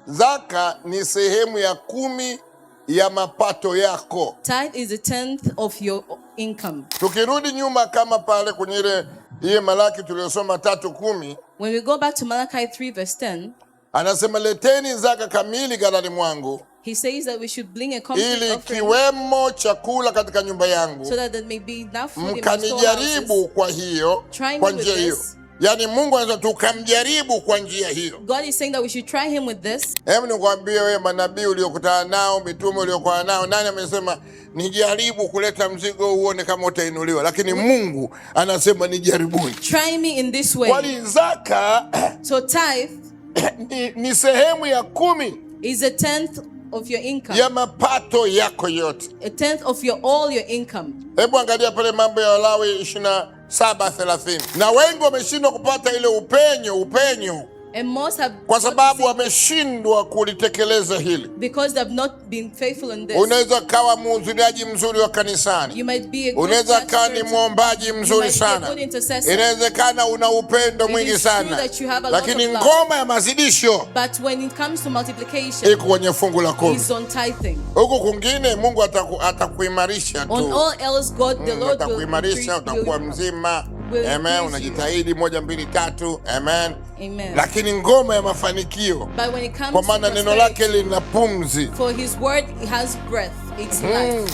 Zaka ni sehemu ya 10 ya mapato yako. Tithe is a 10th of your income. Tukirudi nyuma kama pale kwenye ile Malaki tuliyosoma 3:10. When we go back to Malachi 3 verse 10. Anasema leteni zaka kamili ghalani mwangu. He says that we should bring a complete offering. Ili kiwemo chakula katika nyumba yangu. So that there may be enough food in my Mkanijaribu kwa hiyo, kwa njia hiyo. Yani Mungu anasema tukamjaribu kwa njia hiyo. God is saying that we should try him with this. Hebu nikwambie wewe manabii uliokutana nao, mitume uliokutana nao, nani amesema nijaribu kuleta mzigo uone kama utainuliwa? Lakini Mungu anasema nijaribuni. Try me in this way. Wali zaka so tithe ni sehemu ya 10 is a 10th of your income. Ya mapato yako yote. A 10th of all your income. Hebu angalia pale Mambo ya Walawi 27:30. Na wengi wameshindwa kupata ile upenyo. And most have, kwa sababu wameshindwa kulitekeleza hili. Because they have not been faithful in this. Unaweza kawa mhudhuriaji mzuri wa kanisani. You might be a good unaweza kawa ni mwombaji mzuri sana. Inawezekana una upendo mwingi sana. Lakini ngoma ya mazidisho, but when it comes to multiplication, iko kwenye fungu la 10. Is on tithing. Huko kwingine Mungu atakuimarisha tu. On all else God, the Lord atakuimarisha, utakuwa mzima. Amen. Unajitahidi 1 2 3. Amen. Amen. Lakini ngoma ya mafanikio, kwa maana neno lake lina pumzi. For his word has breath, it's life.